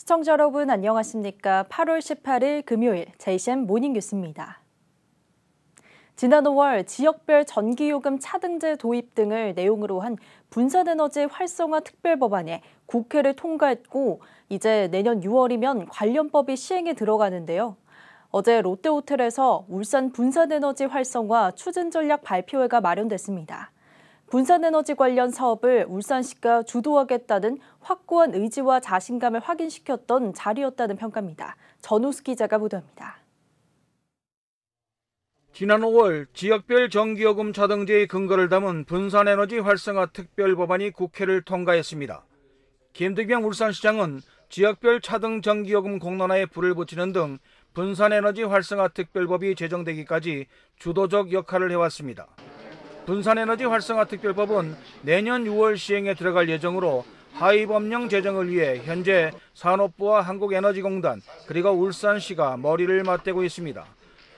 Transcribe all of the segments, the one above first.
시청자 여러분 안녕하십니까? 8월 18일 금요일 JCM 모닝뉴스입니다. 지난 5월 지역별 전기요금 차등제 도입 등을 내용으로 한 분산에너지 활성화 특별법안이 국회를 통과했고 이제 내년 6월이면 관련법이 시행에 들어가는데요. 어제 롯데호텔에서 울산 분산에너지 활성화 추진 전략 발표회가 마련됐습니다. 분산에너지 관련 사업을 울산시가 주도하겠다는 확고한 의지와 자신감을 확인시켰던 자리였다는 평가입니다. 전우수 기자가 보도합니다. 지난 5월 지역별 전기요금 차등제의 근거를 담은 분산에너지 활성화 특별법안이 국회를 통과했습니다. 김득영 울산시장은 지역별 차등 전기요금 공론화에 불을 붙이는 등 분산에너지 활성화 특별법이 제정되기까지 주도적 역할을 해왔습니다. 분산에너지 활성화 특별법은 내년 6월 시행에 들어갈 예정으로 하위법령 제정을 위해 현재 산업부와 한국에너지공단 그리고 울산시가 머리를 맞대고 있습니다.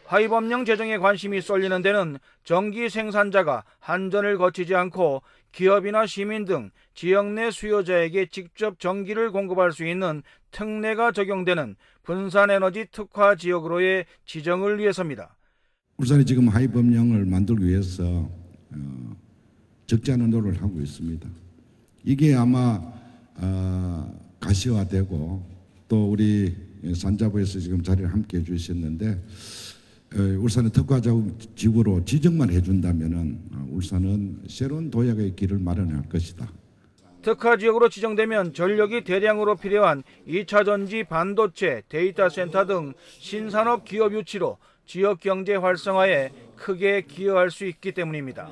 하위법령 제정에 관심이 쏠리는 데는 전기 생산자가 한전을 거치지 않고 기업이나 시민 등 지역 내 수요자에게 직접 전기를 공급할 수 있는 특례가 적용되는 분산에너지 특화 지역으로의 지정을 위해서입니다. 울산이 지금 하위법령을 만들기 위해서 적지 않은 노력을 하고 있습니다. 이게 아마 가시화되고 또 우리 산자부에서 지금 자리를 함께 해주셨는데 울산의 특화지구로 지정만 해준다면은 울산은 새로운 도약의 길을 마련할 것이다. 특화지역으로 지정되면 전력이 대량으로 필요한 2차 전지, 반도체, 데이터 센터 등 신산업 기업 유치로 지역 경제 활성화에 크게 기여할 수 있기 때문입니다.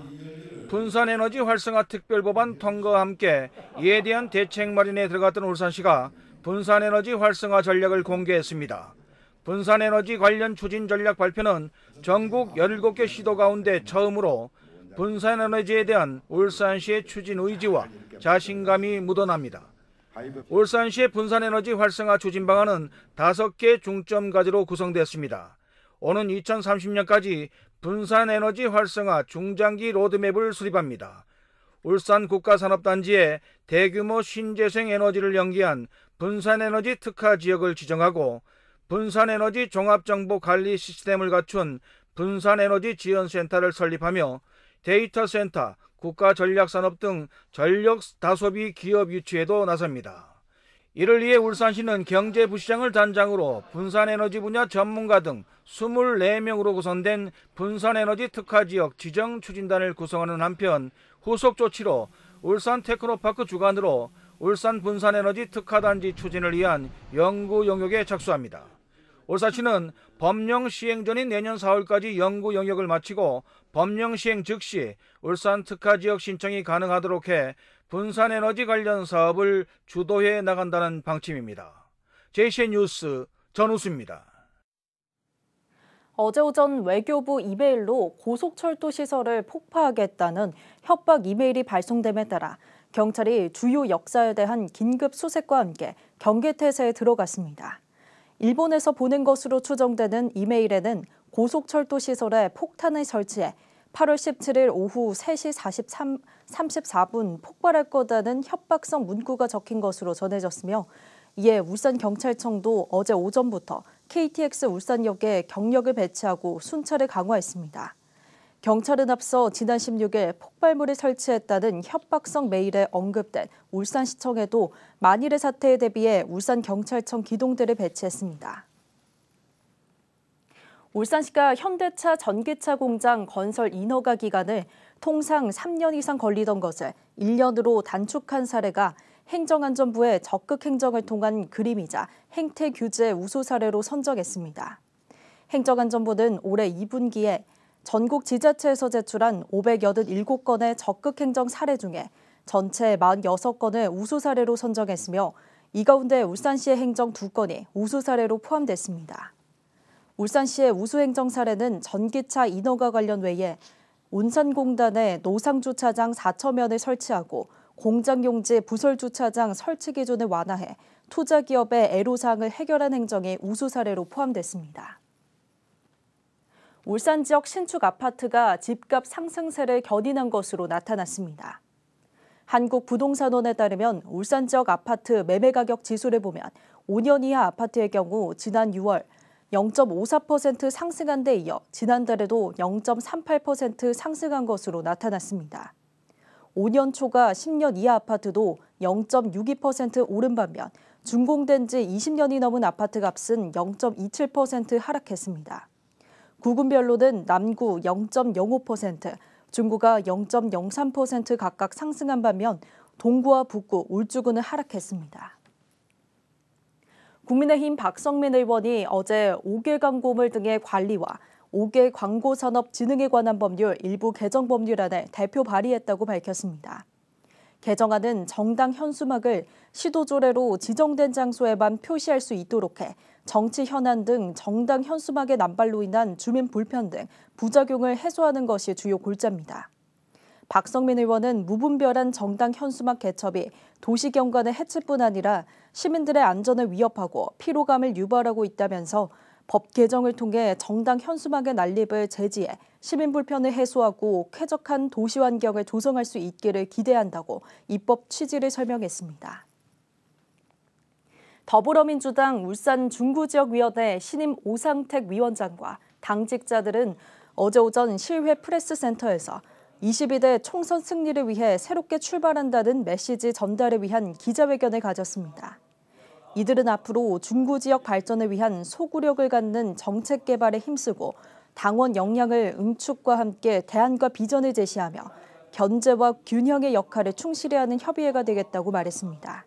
분산에너지 활성화 특별법안 통과와 함께 이에 대한 대책 마련에 들어갔던 울산시가 분산에너지 활성화 전략을 공개했습니다. 분산에너지 관련 추진 전략 발표는 전국 17개 시도 가운데 처음으로 분산에너지에 대한 울산시의 추진 의지와 자신감이 묻어납니다. 울산시의 분산에너지 활성화 추진 방안은 5개 중점 과제로 구성됐습니다. 오는 2030년까지 분산에너지 활성화 중장기 로드맵을 수립합니다. 울산 국가산업단지에 대규모 신재생 에너지를 연계한 분산에너지 특화 지역을 지정하고 분산에너지 종합정보관리 시스템을 갖춘 분산에너지 지원센터를 설립하며 데이터 센터, 국가전략산업 등 전력 다소비 기업 유치에도 나섭니다. 이를 위해 울산시는 경제부시장을 단장으로 분산에너지 분야 전문가 등 24명으로 구성된 분산에너지 특화지역 지정 추진단을 구성하는 한편 후속 조치로 울산 테크노파크 주관으로 울산 분산에너지 특화단지 추진을 위한 연구 용역에 착수합니다. 울산시는 법령 시행 전인 내년 4월까지 연구 용역을 마치고 법령 시행 즉시 울산 특화지역 신청이 가능하도록 해 분산에너지 관련 사업을 주도해 나간다는 방침입니다. JCN 뉴스 전우수입니다. 어제 오전 외교부 이메일로 고속철도 시설을 폭파하겠다는 협박 이메일이 발송됨에 따라 경찰이 주요 역사에 대한 긴급 수색과 함께 경계태세에 들어갔습니다. 일본에서 보낸 것으로 추정되는 이메일에는 고속철도 시설에 폭탄을 설치해 8월 17일 오후 3시 34분 폭발할 거다는 협박성 문구가 적힌 것으로 전해졌으며 이에 울산경찰청도 어제 오전부터 KTX 울산역에 경력을 배치하고 순찰을 강화했습니다. 경찰은 앞서 지난 16일 폭발물을 설치했다는 협박성 메일에 언급된 울산시청에도 만일의 사태에 대비해 울산경찰청 기동대를 배치했습니다. 울산시가 현대차 전기차 공장 건설 인허가 기간을 통상 3년 이상 걸리던 것을 1년으로 단축한 사례가 행정안전부의 적극 행정을 통한 그림이자 행태 규제 우수 사례로 선정했습니다. 행정안전부는 올해 2분기에 전국 지자체에서 제출한 587건의 적극 행정 사례 중에 전체 46건을 우수 사례로 선정했으며 이 가운데 울산시의 행정 2건이 우수 사례로 포함됐습니다. 울산시의 우수 행정 사례는 전기차 인허가 관련 외에 온산공단에 노상주차장 4,000면을 설치하고 공장용지 부설주차장 설치 기준을 완화해 투자기업의 애로사항을 해결한 행정이 우수 사례로 포함됐습니다. 울산 지역 신축 아파트가 집값 상승세를 견인한 것으로 나타났습니다. 한국부동산원에 따르면 울산 지역 아파트 매매가격 지수를 보면 5년 이하 아파트의 경우 지난 6월 0.54% 상승한 데 이어 지난달에도 0.38% 상승한 것으로 나타났습니다. 5년 초과 10년 이하 아파트도 0.62% 오른 반면 준공된 지 20년이 넘은 아파트 값은 0.27% 하락했습니다. 구군별로는 남구 0.05%, 중구가 0.03% 각각 상승한 반면 동구와 북구, 울주구는 하락했습니다. 국민의힘 박성민 의원이 어제 5개 광고물 등의 관리와 5개 광고산업 진흥에 관한 법률 일부 개정 법률안을 대표 발의했다고 밝혔습니다. 개정안은 정당 현수막을 시도조례로 지정된 장소에만 표시할 수 있도록 해 정치 현안 등 정당 현수막의 남발로 인한 주민 불편 등 부작용을 해소하는 것이 주요 골자입니다. 박성민 의원은 무분별한 정당 현수막 개첩이 도시 경관의 해치뿐 아니라 시민들의 안전을 위협하고 피로감을 유발하고 있다면서 법 개정을 통해 정당 현수막의 난립을 제지해 시민 불편을 해소하고 쾌적한 도시 환경을 조성할 수 있기를 기대한다고 입법 취지를 설명했습니다. 더불어민주당 울산 중구지역위원회 신임 오상택 위원장과 당직자들은 어제 오전 실회 프레스센터에서 22대 총선 승리를 위해 새롭게 출발한다는 메시지 전달을 위한 기자회견을 가졌습니다. 이들은 앞으로 중구 지역 발전을 위한 소구력을 갖는 정책 개발에 힘쓰고 당원 역량을 응축과 함께 대안과 비전을 제시하며 견제와 균형의 역할을 충실히 하는 협의회가 되겠다고 말했습니다.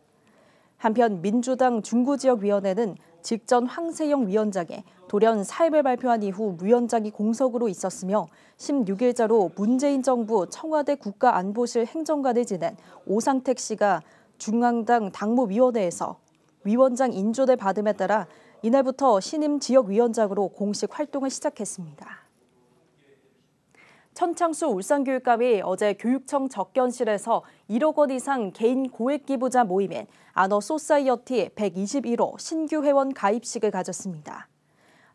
한편 민주당 중구지역위원회는 직전 황세영 위원장의 돌연 사임을 발표한 이후 위원장이 공석으로 있었으며 16일자로 문재인 정부 청와대 국가안보실 행정관을 지낸 오상택 씨가 중앙당 당무위원회에서 위원장 인준을 받음에 따라 이날부터 신임 지역위원장으로 공식 활동을 시작했습니다. 천창수 울산교육감이 어제 교육청 접견실에서 1억 원 이상 개인 고액기부자 모임인 아너소사이어티 121호 신규 회원 가입식을 가졌습니다.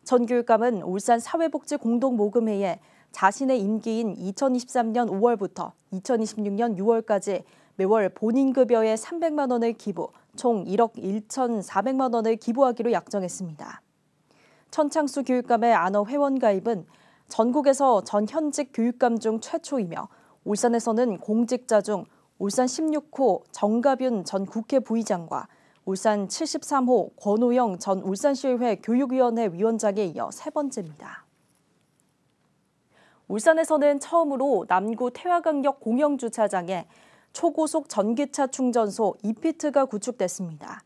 전 교육감은 울산 사회복지공동모금회에 자신의 임기인 2023년 5월부터 2026년 6월까지 매월 본인 급여의 300만 원을 기부, 총 1억 1,400만 원을 기부하기로 약정했습니다. 천창수 교육감의 아너 회원 가입은 전국에서 전 현직 교육감 중 최초이며 울산에서는 공직자 중 울산 16호 정가균 전 국회 부의장과 울산 73호 권오영 전 울산시의회 교육위원회 위원장에 이어 세 번째입니다. 울산에서는 처음으로 남구 태화강역 공영주차장에 초고속 전기차 충전소 이피트가 구축됐습니다.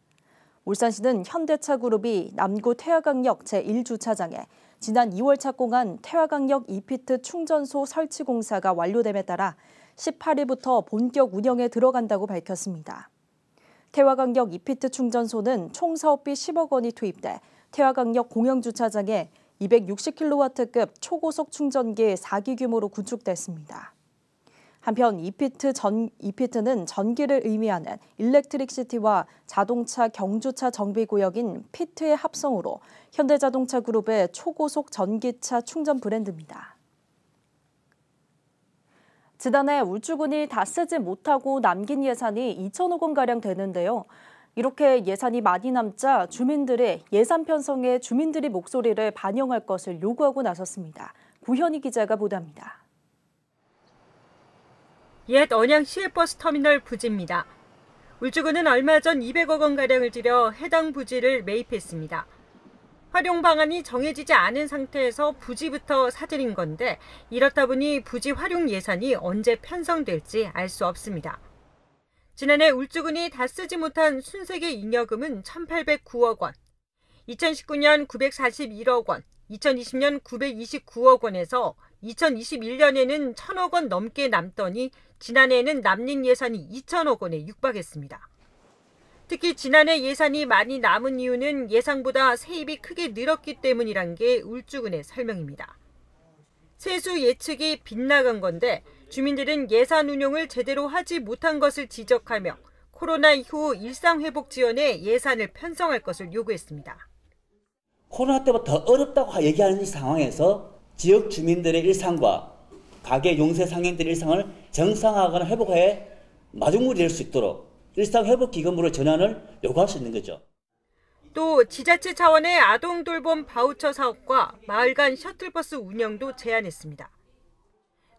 울산시는 현대차그룹이 남구 태화강역 제1주차장에 지난 2월 착공한 태화강역 이피트 충전소 설치 공사가 완료됨에 따라 18일부터 본격 운영에 들어간다고 밝혔습니다. 태화강역 이피트 충전소는 총 사업비 10억 원이 투입돼 태화강역 공영주차장에 260kW급 초고속 충전기 4기 규모로 구축됐습니다. 한편 이피트는 전기를 의미하는 일렉트릭시티와 자동차 경주차 정비구역인 피트의 합성으로 현대자동차 그룹의 초고속 전기차 충전 브랜드입니다. 지난해 울주군이 다 쓰지 못하고 남긴 예산이 2천억 원가량 되는데요. 이렇게 예산이 많이 남자 주민들의 예산 편성에 주민들의 목소리를 반영할 것을 요구하고 나섰습니다. 구현희 기자가 보도합니다. 옛 언양 시외버스 터미널 부지입니다. 울주군은 얼마 전 200억 원가량을 들여 해당 부지를 매입했습니다. 활용 방안이 정해지지 않은 상태에서 부지부터 사들인 건데 이렇다 보니 부지 활용 예산이 언제 편성될지 알 수 없습니다. 지난해 울주군이 다 쓰지 못한 순세계 잉여금은 1,809억 원, 2019년 941억 원, 2020년 929억 원에서 2021년에는 1,000억 원 넘게 남더니 지난해에는 남는 예산이 2,000억 원에 육박했습니다. 특히 지난해 예산이 많이 남은 이유는 예상보다 세입이 크게 늘었기 때문이란 게 울주군의 설명입니다. 세수 예측이 빗나간 건데 주민들은 예산 운용을 제대로 하지 못한 것을 지적하며 코로나 이후 일상회복 지원에 예산을 편성할 것을 요구했습니다. 코로나 때보다 더 어렵다고 얘기하는 이 상황에서 지역 주민들의 일상과 가계 용세 상인들의 일상을 정상화하거나 회복해 마중물이 될 수 있도록 일상회복기금으로 전환을 요구할 수 있는 거죠. 또 지자체 차원의 아동돌봄 바우처 사업과 마을 간 셔틀버스 운영도 제안했습니다.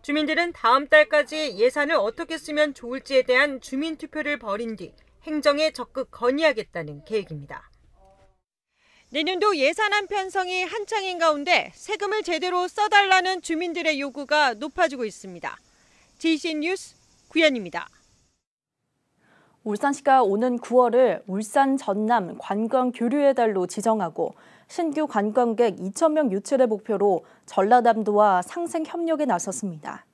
주민들은 다음 달까지 예산을 어떻게 쓰면 좋을지에 대한 주민투표를 벌인 뒤 행정에 적극 건의하겠다는 계획입니다. 내년도 예산안 편성이 한창인 가운데 세금을 제대로 써달라는 주민들의 요구가 높아지고 있습니다. JCN 뉴스 구현입니다. 울산시가 오는 9월을 울산 전남 관광 교류의 달로 지정하고 신규 관광객 2,000명 유치를 목표로 전라남도와 상생 협력에 나섰습니다.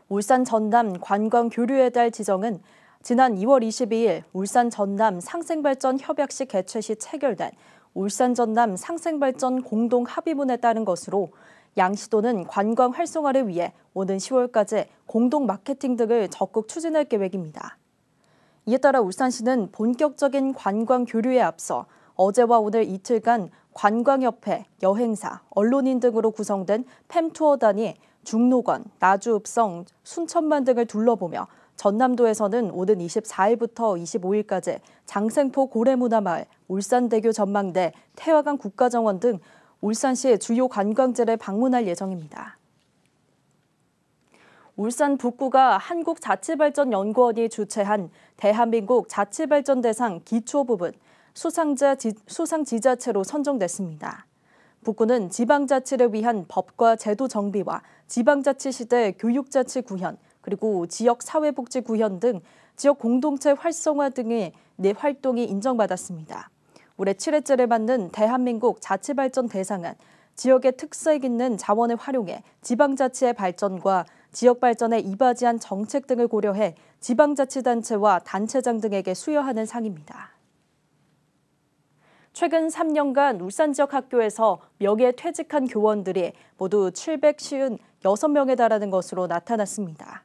울산 전남 관광 교류의 달 지정은 지난 2월 22일 울산 전남 상생발전 협약시 개최 시 체결된 울산 전남 상생발전 공동 합의문에 따른 것으로 양 시도는 관광 활성화를 위해 오는 10월까지 공동 마케팅 등을 적극 추진할 계획입니다. 이에 따라 울산시는 본격적인 관광 교류에 앞서 어제와 오늘 이틀간 관광협회, 여행사, 언론인 등으로 구성된 팸투어단이 중록원, 나주읍성, 순천만 등을 둘러보며 전남도에서는 오는 24일부터 25일까지 장생포 고래문화마을, 울산대교 전망대, 태화강 국가정원 등 울산시의 주요 관광지를 방문할 예정입니다. 울산 북구가 한국자치발전연구원이 주최한 대한민국 자치발전대상 기초부분 수상지자체로 선정됐습니다. 북구는 지방자치를 위한 법과 제도 정비와 지방자치 시대 교육자치 구현, 그리고 지역사회복지 구현 등 지역 공동체 활성화 등의 활동이 인정받았습니다. 올해 7회째를 맞는 대한민국 자치발전 대상은 지역의 특색 있는 자원을 활용해 지방자치의 발전과 지역 발전에 이바지한 정책 등을 고려해 지방자치단체와 단체장 등에게 수여하는 상입니다. 최근 3년간 울산 지역 학교에서 명예퇴직한 교원들이 모두 756명에 달하는 것으로 나타났습니다.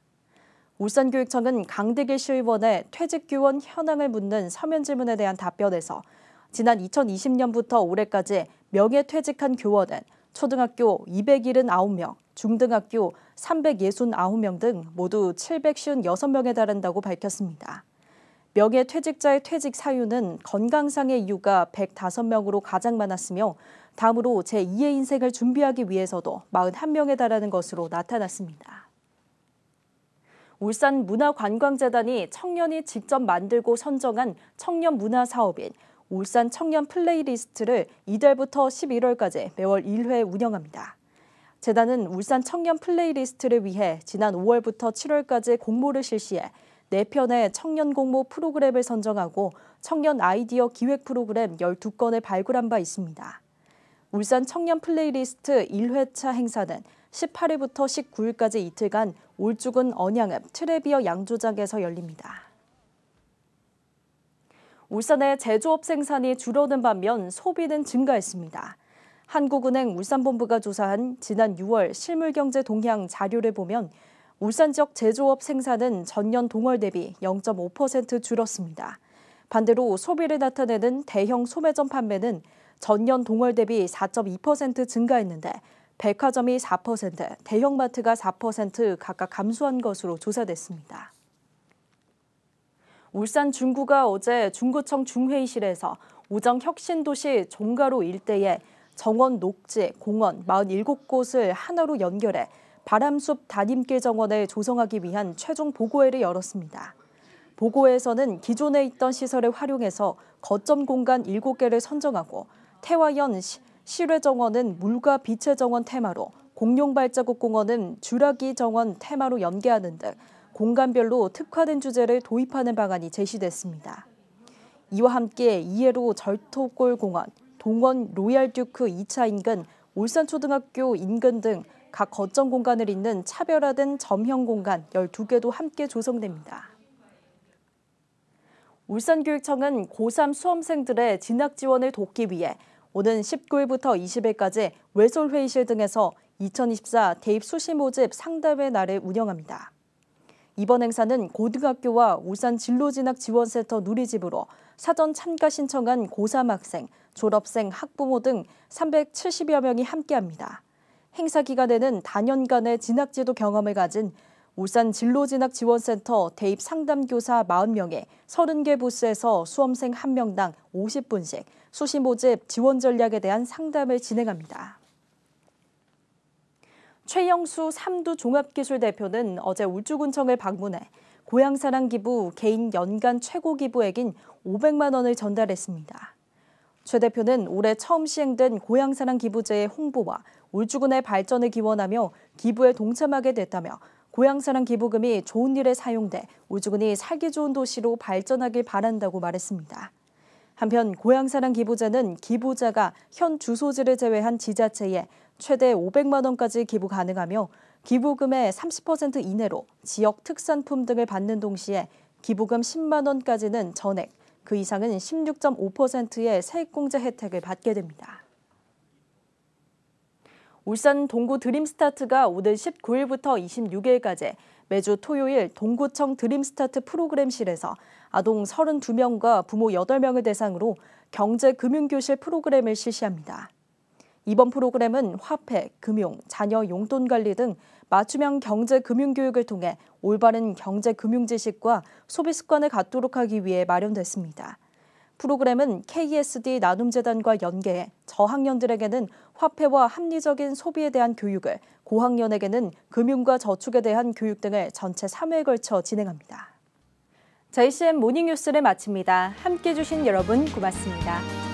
울산교육청은 강대길 시의원의 퇴직교원 현황을 묻는 서면 질문에 대한 답변에서 지난 2020년부터 올해까지 명예퇴직한 교원은 초등학교 279명, 중등학교 369명 등 모두 756명에 달한다고 밝혔습니다. 명예퇴직자의 퇴직 사유는 건강상의 이유가 105명으로 가장 많았으며 다음으로 제2의 인생을 준비하기 위해서도 41명에 달하는 것으로 나타났습니다. 울산문화관광재단이 청년이 직접 만들고 선정한 청년 문화 사업인 울산 청년 플레이리스트를 이달부터 11월까지 매월 1회 운영합니다. 재단은 울산 청년 플레이리스트를 위해 지난 5월부터 7월까지 공모를 실시해 4편의 청년 공모 프로그램을 선정하고 청년 아이디어 기획 프로그램 12건을 발굴한 바 있습니다. 울산 청년 플레이리스트 1회차 행사는 18일부터 19일까지 이틀간 올주군 언양읍 트레비어 양조장에서 열립니다. 울산의 제조업 생산이 줄어든 반면 소비는 증가했습니다. 한국은행 울산본부가 조사한 지난 6월 실물경제 동향 자료를 보면 울산 지역 제조업 생산은 전년 동월 대비 0.5% 줄었습니다. 반대로 소비를 나타내는 대형 소매점 판매는 전년 동월 대비 4.2% 증가했는데 백화점이 4%, 대형마트가 4% 각각 감소한 것으로 조사됐습니다. 울산 중구가 어제 중구청 중회의실에서 우정 혁신도시 종가로 일대에 정원 녹지, 공원 47곳을 하나로 연결해 바람숲 단임길 정원을 조성하기 위한 최종 보고회를 열었습니다. 보고회에서는 기존에 있던 시설을 활용해서 거점 공간 7개를 선정하고 태화연 실외 정원은 물과 빛의 정원 테마로, 공룡 발자국 공원은 주라기 정원 테마로 연계하는 등 공간별로 특화된 주제를 도입하는 방안이 제시됐습니다. 이와 함께 이해로 절토골 공원, 동원 로얄 듀크 2차 인근, 울산초등학교 인근 등 각 거점 공간을 잇는 차별화된 점형 공간 12개도 함께 조성됩니다. 울산교육청은 고3 수험생들의 진학 지원을 돕기 위해 오는 19일부터 20일까지 외솔회의실 등에서 2024 대입 수시 모집 상담회 날을 운영합니다. 이번 행사는 고등학교와 울산 진로진학지원센터 누리집으로 사전 참가 신청한 고3 학생, 졸업생, 학부모 등 370여 명이 함께합니다. 행사 기간에는 다년간의 진학지도 경험을 가진 울산 진로진학지원센터 대입 상담교사 40명이 30개 부스에서 수험생 1명당 50분씩 수시 모집 지원 전략에 대한 상담을 진행합니다. 최영수 삼두종합기술 대표는 어제 울주군청을 방문해 고향사랑 기부 개인 연간 최고 기부액인 500만 원을 전달했습니다. 최 대표는 올해 처음 시행된 고향사랑 기부제의 홍보와 울주군의 발전을 기원하며 기부에 동참하게 됐다며 고향사랑 기부금이 좋은 일에 사용돼 울주군이 살기 좋은 도시로 발전하길 바란다고 말했습니다. 한편 고향사랑 기부제는 기부자가 현 주소지를 제외한 지자체에 최대 500만 원까지 기부 가능하며 기부금의 30% 이내로 지역 특산품 등을 받는 동시에 기부금 10만 원까지는 전액, 그 이상은 16.5%의 세액공제 혜택을 받게 됩니다. 울산 동구 드림스타트가 오늘 19일부터 26일까지 매주 토요일 동구청 드림스타트 프로그램실에서 아동 32명과 부모 8명을 대상으로 경제금융교실 프로그램을 실시합니다. 이번 프로그램은 화폐, 금융, 자녀 용돈 관리 등 맞춤형 경제금융교육을 통해 올바른 경제금융 지식과 소비 습관을 갖도록 하기 위해 마련됐습니다. 프로그램은 KSD 나눔재단과 연계해 저학년들에게는 화폐와 합리적인 소비에 대한 교육을, 고학년에게는 금융과 저축에 대한 교육 등을 전체 3회에 걸쳐 진행합니다. JCM 모닝뉴스를 마칩니다. 함께해 주신 여러분 고맙습니다.